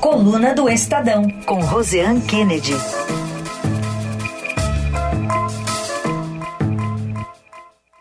Coluna do Estadão, com Rosiane Kennedy.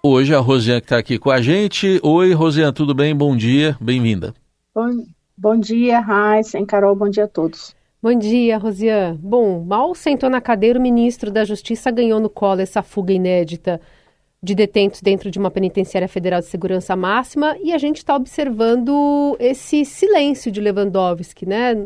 Hoje a Rosiane que está aqui com a gente. Oi, Rosiane, tudo bem? Bom dia, bem-vinda. Bom dia, Raíssa, Carol, bom dia a todos. Bom dia, Rosiane. Bom, mal sentou na cadeira, o ministro da Justiça ganhou no colo essa fuga inédita de detentos dentro de uma penitenciária federal de segurança máxima e a gente está observando esse silêncio de Lewandowski, né?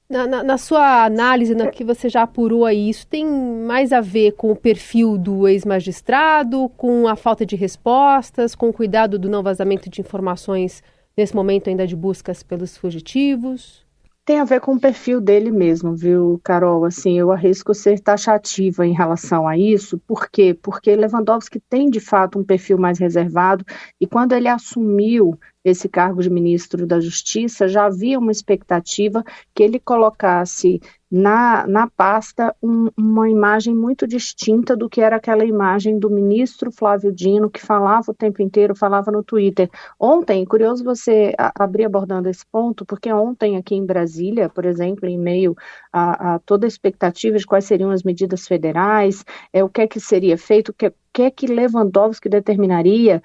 Na sua análise, na que você já apurou aí, isso tem mais a ver com o perfil do ex-magistrado, com a falta de respostas, com o cuidado do não vazamento de informações nesse momento ainda de buscas pelos fugitivos? Tem a ver com o perfil dele mesmo, viu, Carol? Assim, eu arrisco ser taxativa em relação a isso. Por quê? Porque Lewandowski tem, de fato, um perfil mais reservado e quando ele assumiu esse cargo de ministro da Justiça, já havia uma expectativa que ele colocasse na pasta uma imagem muito distinta do que era aquela imagem do ministro Flávio Dino, que falava o tempo inteiro, falava no Twitter. Ontem, curioso você abrir abordando esse ponto, porque ontem aqui em Brasília, por exemplo, em meio a toda a expectativa de quais seriam as medidas federais, o que é que seria feito, o que é que Lewandowski determinaria,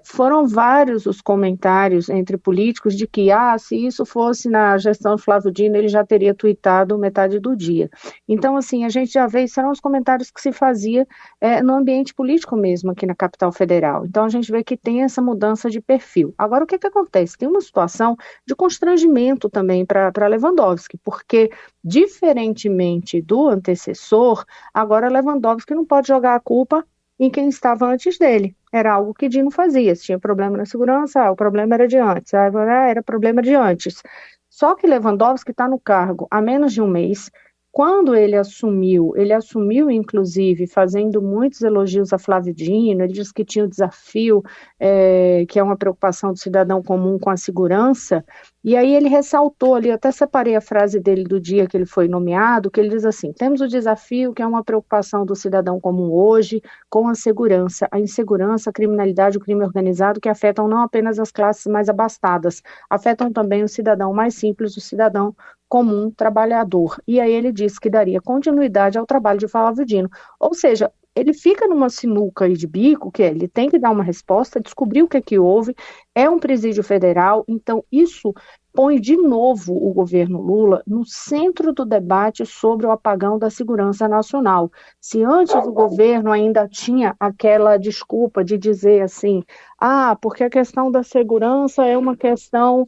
foram vários os comentários entre políticos de que, se isso fosse na gestão de Flávio Dino, ele já teria tuitado metade do dia. Então, assim, a gente já vê, isso eram os comentários que se fazia no ambiente político mesmo, aqui na capital federal. Então, a gente vê que tem essa mudança de perfil. Agora, o que acontece? Tem uma situação de constrangimento também para Lewandowski, porque, diferentemente do antecessor, agora Lewandowski não pode jogar a culpa em quem estava antes dele. Era algo que Dino fazia. Se tinha problema na segurança, o problema era de antes. Agora era problema de antes. Só que Lewandowski está no cargo há menos de um mês. Quando ele assumiu inclusive fazendo muitos elogios a Flávio Dino, ele disse que tinha o desafio, que é uma preocupação do cidadão comum com a segurança, e aí ele ressaltou ali, eu até separei a frase dele do dia que ele foi nomeado, que ele diz assim: temos o desafio que é uma preocupação do cidadão comum hoje com a segurança, a insegurança, a criminalidade, o crime organizado, que afetam não apenas as classes mais abastadas, afetam também o cidadão mais simples, o cidadão comum, trabalhador. E aí ele disse que daria continuidade ao trabalho de Flávio Dino. Ou seja, ele fica numa sinuca aí de bico, que ele tem que dar uma resposta, descobrir o que houve, é um presídio federal, então isso põe de novo o governo Lula no centro do debate sobre o apagão da segurança nacional. Se antes o governo ainda tinha aquela desculpa de dizer assim, porque a questão da segurança é uma questão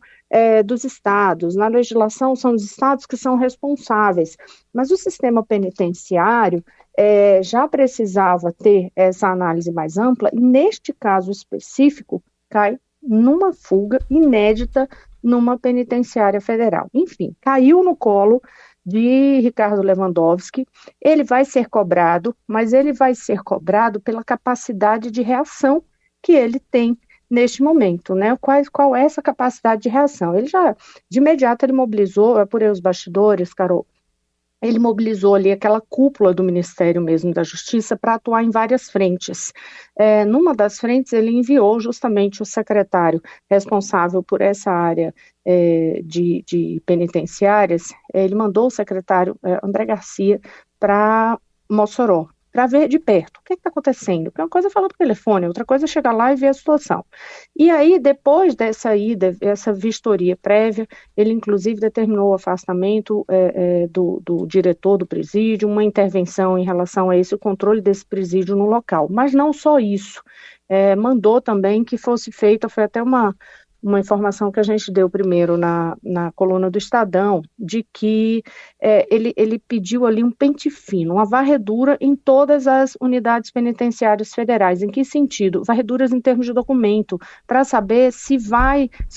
dos estados, na legislação são os estados que são responsáveis, mas o sistema penitenciário já precisava ter essa análise mais ampla e neste caso específico cai numa fuga inédita numa penitenciária federal. Enfim, caiu no colo de Ricardo Lewandowski, ele vai ser cobrado, mas ele vai ser cobrado pela capacidade de reação que ele tem neste momento, né? Qual é essa capacidade de reação? Ele já, de imediato, ele mobilizou, eu apurei os bastidores, Carol, ele mobilizou ali aquela cúpula do Ministério mesmo da Justiça para atuar em várias frentes. Numa das frentes, ele enviou justamente o secretário responsável por essa área de penitenciárias, ele mandou o secretário André Garcia para Mossoró, para ver de perto o que está acontecendo. Porque uma coisa é falar por telefone, outra coisa é chegar lá e ver a situação. E aí, depois dessa ida, essa vistoria prévia, ele inclusive determinou o afastamento do diretor do presídio, uma intervenção em relação a esse controle desse presídio no local. Mas não só isso, mandou também que fosse feita, foi até uma informação que a gente deu primeiro na coluna do Estadão, de que ele pediu ali um pente fino, uma varredura em todas as unidades penitenciárias federais. Em que sentido? Varreduras em termos de documento, para saber se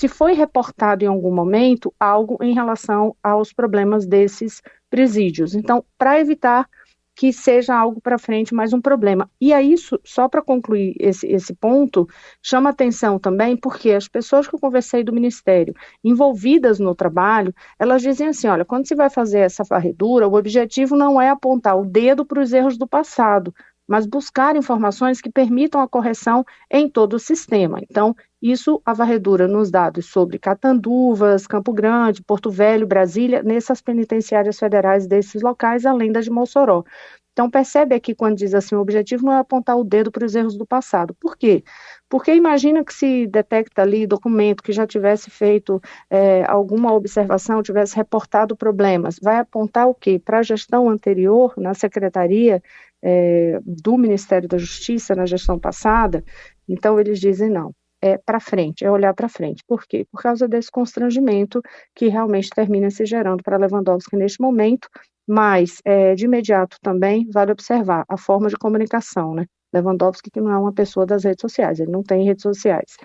foi reportado em algum momento algo em relação aos problemas desses presídios. Então, para evitar que seja algo para frente, mais um problema. E aí, isso, só para concluir esse ponto, chama atenção também porque as pessoas que eu conversei do Ministério, envolvidas no trabalho, elas dizem assim, olha, quando se vai fazer essa varredura, o objetivo não é apontar o dedo para os erros do passado, mas buscar informações que permitam a correção em todo o sistema. Então, isso a varredura nos dados sobre Catanduvas, Campo Grande, Porto Velho, Brasília, nessas penitenciárias federais desses locais, além da de Mossoró. Então, percebe aqui quando diz assim, o objetivo não é apontar o dedo para os erros do passado. Por quê? Porque imagina que se detecta ali documento que já tivesse feito alguma observação, tivesse reportado problemas, vai apontar o quê? Para a gestão anterior, na secretaria do Ministério da Justiça, na gestão passada? Então, eles dizem não. É para frente, é olhar para frente. Por quê? Por causa desse constrangimento que realmente termina se gerando para Lewandowski neste momento, mas de imediato também vale observar a forma de comunicação, né? Lewandowski que não é uma pessoa das redes sociais, ele não tem redes sociais.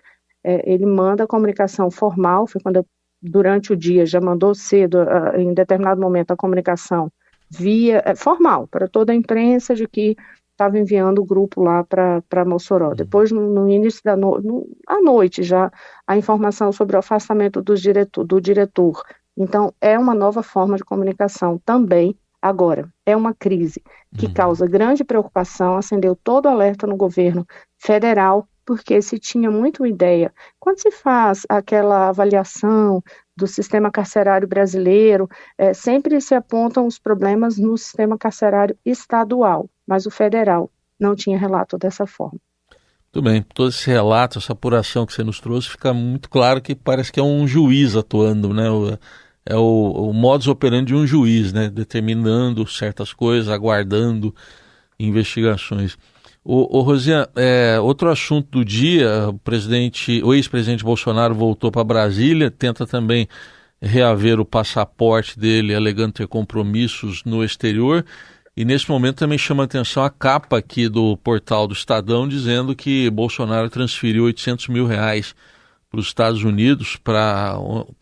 Ele manda a comunicação formal, foi quando durante o dia já mandou cedo, em determinado momento, a comunicação via formal para toda a imprensa de que estava enviando o grupo lá para Mossoró. Depois, no início à noite, já a informação sobre o afastamento do diretor. Então, é uma nova forma de comunicação também. Agora, é uma crise que causa grande preocupação, acendeu todo o alerta no governo federal, porque se tinha muito ideia, quando se faz aquela avaliação do sistema carcerário brasileiro, sempre se apontam os problemas no sistema carcerário estadual, mas o federal não tinha relato dessa forma. Muito bem, todo esse relato, essa apuração que você nos trouxe, fica muito claro que parece que é um juiz atuando, né? É o modus operandi de um juiz, né? Determinando certas coisas, aguardando investigações. Rosiane, outro assunto do dia, o ex-presidente Bolsonaro voltou para Brasília, tenta também reaver o passaporte dele, alegando ter compromissos no exterior, e nesse momento também chama a atenção a capa aqui do portal do Estadão, dizendo que Bolsonaro transferiu R$800 mil para os Estados Unidos, para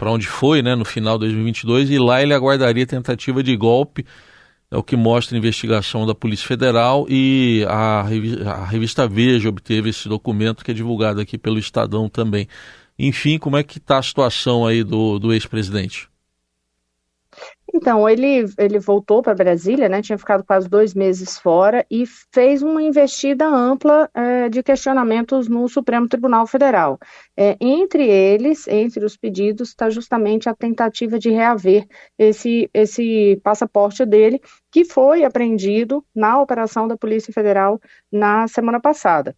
onde foi, né, no final de 2022, e lá ele aguardaria tentativa de golpe. É o que mostra a investigação da Polícia Federal, e a revista Veja obteve esse documento que é divulgado aqui pelo Estadão também. Enfim, como é que está a situação aí do ex-presidente? Então, ele voltou para Brasília, né, tinha ficado quase 2 meses fora e fez uma investida ampla de questionamentos no Supremo Tribunal Federal. Entre os pedidos, está justamente a tentativa de reaver esse passaporte dele, que foi apreendido na operação da Polícia Federal na semana passada.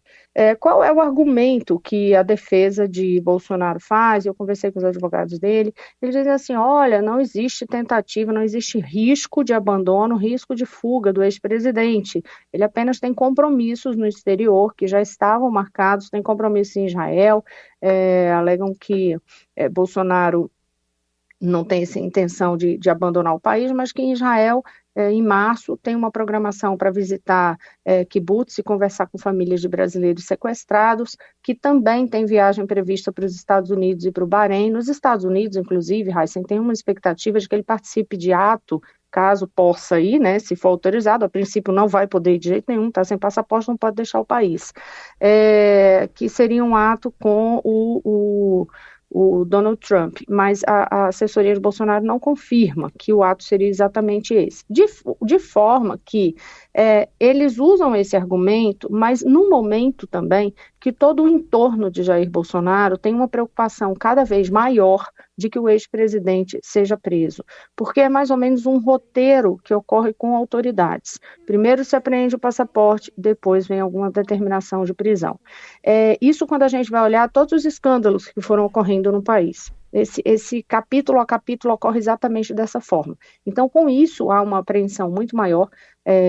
Qual é o argumento que a defesa de Bolsonaro faz? Eu conversei com os advogados dele, eles dizem assim, olha, não existe tentativa, não existe risco de abandono, risco de fuga do ex-presidente. Ele apenas tem compromissos no exterior que já estavam marcados, tem compromisso em Israel, alegam que Bolsonaro não tem essa intenção de abandonar o país, mas que em Israel, em março, tem uma programação para visitar kibbutz e conversar com famílias de brasileiros sequestrados, que também tem viagem prevista para os Estados Unidos e para o Bahrein. Nos Estados Unidos, inclusive, Heisen, tem uma expectativa de que ele participe de ato, caso possa ir, né, se for autorizado, a princípio não vai poder ir de jeito nenhum, está sem passaporte, não pode deixar o país, que seria um ato com o Donald Trump, mas a assessoria de Bolsonaro não confirma que o ato seria exatamente esse. De forma que eles usam esse argumento, mas no momento também que todo o entorno de Jair Bolsonaro tem uma preocupação cada vez maior de que o ex-presidente seja preso, porque é mais ou menos um roteiro que ocorre com autoridades. Primeiro se apreende o passaporte, depois vem alguma determinação de prisão. Isso quando a gente vai olhar todos os escândalos que foram ocorrendo no país. Esse capítulo a capítulo ocorre exatamente dessa forma. Então, com isso, há uma apreensão muito maior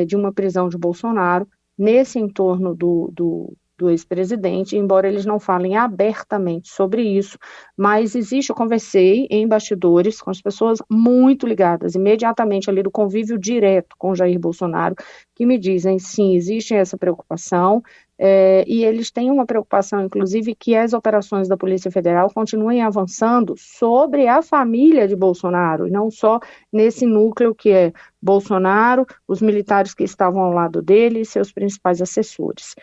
de uma prisão de Bolsonaro nesse entorno do ex-presidente, embora eles não falem abertamente sobre isso, mas eu conversei em bastidores com as pessoas muito ligadas, imediatamente ali do convívio direto com Jair Bolsonaro, que me dizem, sim, existe essa preocupação, e eles têm uma preocupação, inclusive, que as operações da Polícia Federal continuem avançando sobre a família de Bolsonaro, e não só nesse núcleo que é Bolsonaro, os militares que estavam ao lado dele e seus principais assessores.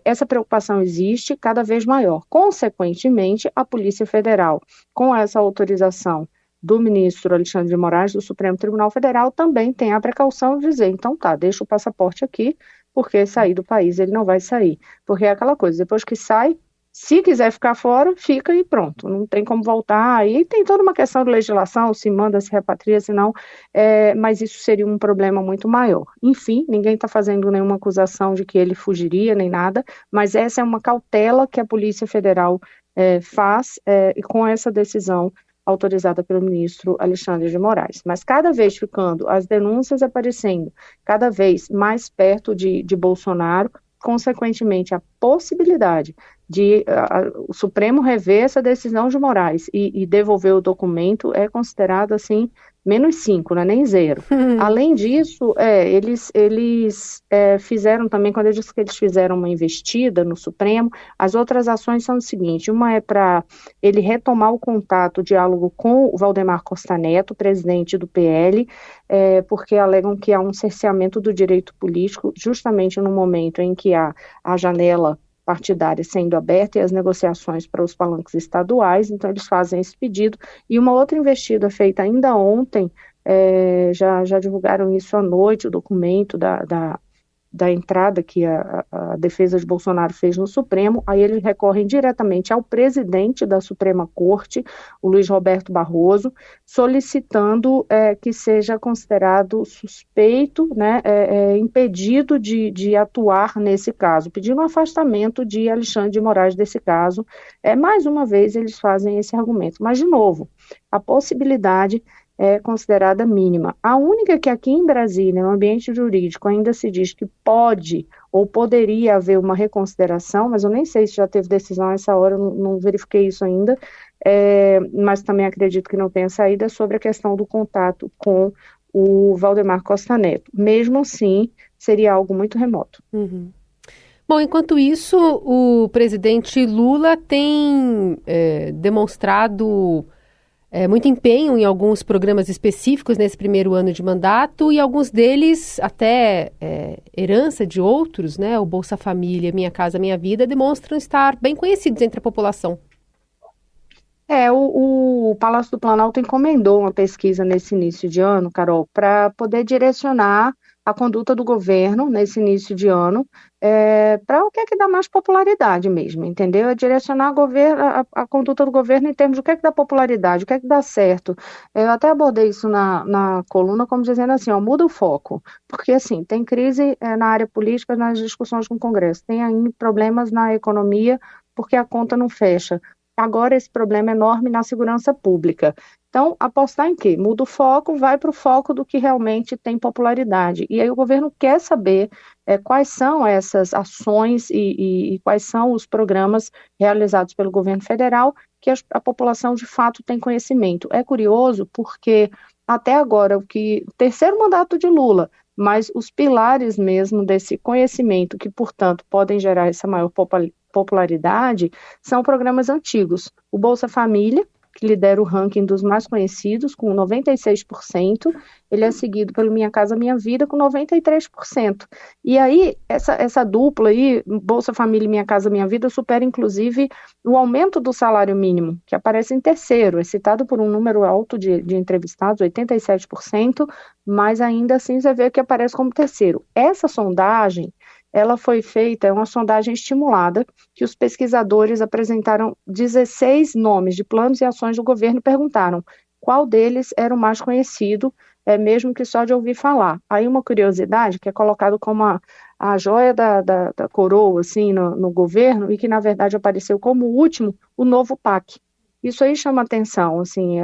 Essa preocupação existe cada vez maior. Consequentemente, a Polícia Federal, com essa autorização do ministro Alexandre de Moraes, do Supremo Tribunal Federal, também tem a precaução de dizer, então tá, deixa o passaporte aqui, porque sair do país ele não vai sair. Porque é aquela coisa, depois que sai, se quiser ficar fora, fica e pronto, não tem como voltar. Aí tem toda uma questão de legislação, se manda, se repatria, se não, mas isso seria um problema muito maior. Enfim, ninguém está fazendo nenhuma acusação de que ele fugiria, nem nada, mas essa é uma cautela que a Polícia Federal faz, e com essa decisão autorizada pelo ministro Alexandre de Moraes. Mas cada vez ficando as denúncias aparecendo, cada vez mais perto de Bolsonaro, consequentemente a possibilidade de o Supremo rever essa decisão de Moraes e devolver o documento é considerado assim -5, não é nem 0. Além disso, eles fizeram também, quando eu disse que eles fizeram uma investida no Supremo, as outras ações são o seguinte: uma é para ele retomar o contato, o diálogo com o Valdemar Costa Neto, presidente do PL, porque alegam que há um cerceamento do direito político justamente no momento em que há a janela partidária sendo aberta e as negociações para os palanques estaduais, então eles fazem esse pedido. E uma outra investida feita ainda ontem, já divulgaram isso à noite, o documento da entrada que a defesa de Bolsonaro fez no Supremo. Aí eles recorrem diretamente ao presidente da Suprema Corte, o Luiz Roberto Barroso, solicitando que seja considerado suspeito, né, impedido de atuar nesse caso, pedindo um afastamento de Alexandre de Moraes desse caso. Mais uma vez eles fazem esse argumento, mas de novo, a possibilidade é considerada mínima. A única que aqui em Brasília, no ambiente jurídico, ainda se diz que pode ou poderia haver uma reconsideração, mas eu nem sei se já teve decisão a essa hora, eu não verifiquei isso ainda, mas também acredito que não tenha saída, sobre a questão do contato com o Valdemar Costa Neto. Mesmo assim, seria algo muito remoto. Uhum. Bom, enquanto isso, o presidente Lula tem demonstrado muito empenho em alguns programas específicos nesse primeiro ano de mandato, e alguns deles, até herança de outros, né, o Bolsa Família, Minha Casa Minha Vida, demonstram estar bem conhecidos entre a população. O Palácio do Planalto encomendou uma pesquisa nesse início de ano, Carol, para poder direcionar a conduta do governo nesse início de ano, para o que é que dá mais popularidade mesmo, entendeu? É direcionar a conduta do governo em termos de o que é que dá popularidade, o que é que dá certo. Eu até abordei isso na coluna como dizendo assim, muda o foco, porque assim, tem crise na área política, nas discussões com o Congresso, tem ainda problemas na economia, porque a conta não fecha. Agora esse problema é enorme na segurança pública. Então, apostar em quê? Muda o foco, vai para o foco do que realmente tem popularidade. E aí o governo quer saber quais são essas ações e quais são os programas realizados pelo governo federal que a população de fato tem conhecimento. É curioso porque até agora, o terceiro mandato de Lula, mas os pilares mesmo desse conhecimento, que portanto podem gerar essa maior popularidade, são programas antigos. O Bolsa Família, que lidera o ranking dos mais conhecidos, com 96%, ele é seguido pelo Minha Casa Minha Vida, com 93%. E aí, essa dupla aí, Bolsa Família e Minha Casa Minha Vida, supera inclusive o aumento do salário mínimo, que aparece em terceiro, é citado por um número alto de entrevistados, 87%, mas ainda assim você vê que aparece como terceiro. Essa sondagem, ela foi feita, é uma sondagem estimulada, que os pesquisadores apresentaram 16 nomes de planos e ações do governo e perguntaram qual deles era o mais conhecido, mesmo que só de ouvir falar. Aí uma curiosidade, que é colocado como a joia da coroa assim, no governo, e que na verdade apareceu como o último, o novo PAC. Isso aí chama atenção, assim,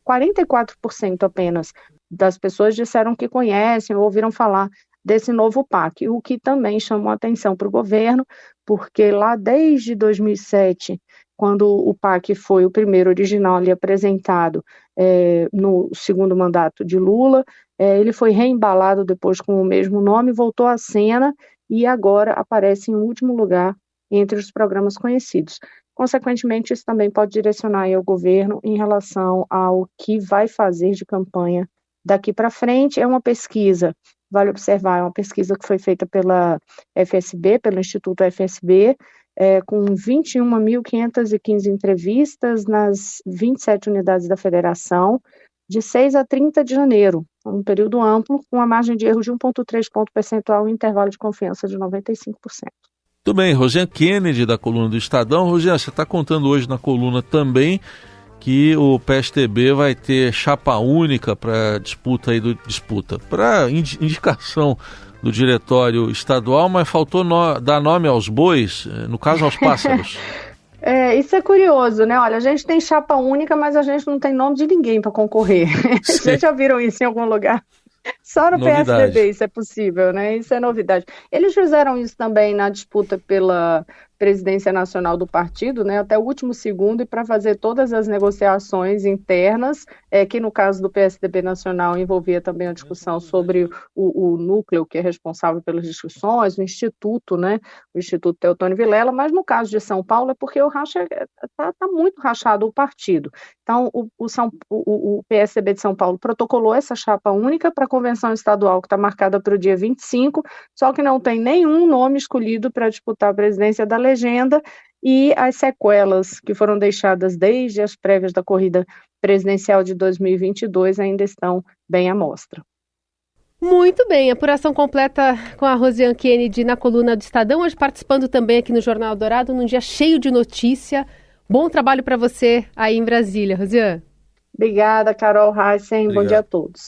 44% apenas das pessoas disseram que conhecem ou ouviram falar desse novo PAC, o que também chamou atenção para o governo, porque lá desde 2007, quando o PAC foi o primeiro original ali apresentado no segundo mandato de Lula, ele foi reembalado depois com o mesmo nome, voltou à cena e agora aparece em último lugar entre os programas conhecidos. Consequentemente, isso também pode direcionar aí ao governo em relação ao que vai fazer de campanha daqui para frente. É uma pesquisa, vale observar, é uma pesquisa que foi feita pela FSB, pelo Instituto FSB, com 21.515 entrevistas nas 27 unidades da federação, de 6 a 30 de janeiro, um período amplo, com uma margem de erro de 1,3 ponto percentual e um intervalo de confiança de 95%. Tudo bem, Rosiane Kennedy, da coluna do Estadão. Rosiane, você está contando hoje na coluna também que o PSDB vai ter chapa única para para indicação do diretório estadual, mas faltou dar nome aos bois, no caso aos pássaros. Isso é curioso, né? Olha, a gente tem chapa única, mas a gente não tem nome de ninguém para concorrer. Vocês já viram isso em algum lugar? Só no Novidade. PSDB isso é possível, né? Isso é novidade. Eles fizeram isso também na disputa pela presidência nacional do partido, né? Até o último segundo, e para fazer todas as negociações internas, que no caso do PSDB nacional envolvia também a discussão sobre o núcleo que é responsável pelas discussões, o Instituto, né? O Instituto Teotônio Vilela, mas no caso de São Paulo é porque o racha está muito rachado o partido. Então, o PSDB de São Paulo protocolou essa chapa única para a convenção estadual que está marcada para o dia 25, só que não tem nenhum nome escolhido para disputar a presidência da legenda, e as sequelas que foram deixadas desde as prévias da corrida presidencial de 2022 ainda estão bem à mostra. Muito bem, apuração completa com a Rosiane Kennedy na coluna do Estadão, hoje participando também aqui no Jornal Dourado, num dia cheio de notícia. Bom trabalho para você aí em Brasília, Rosiane. Obrigada, Carol Heissen. Bom dia a todos.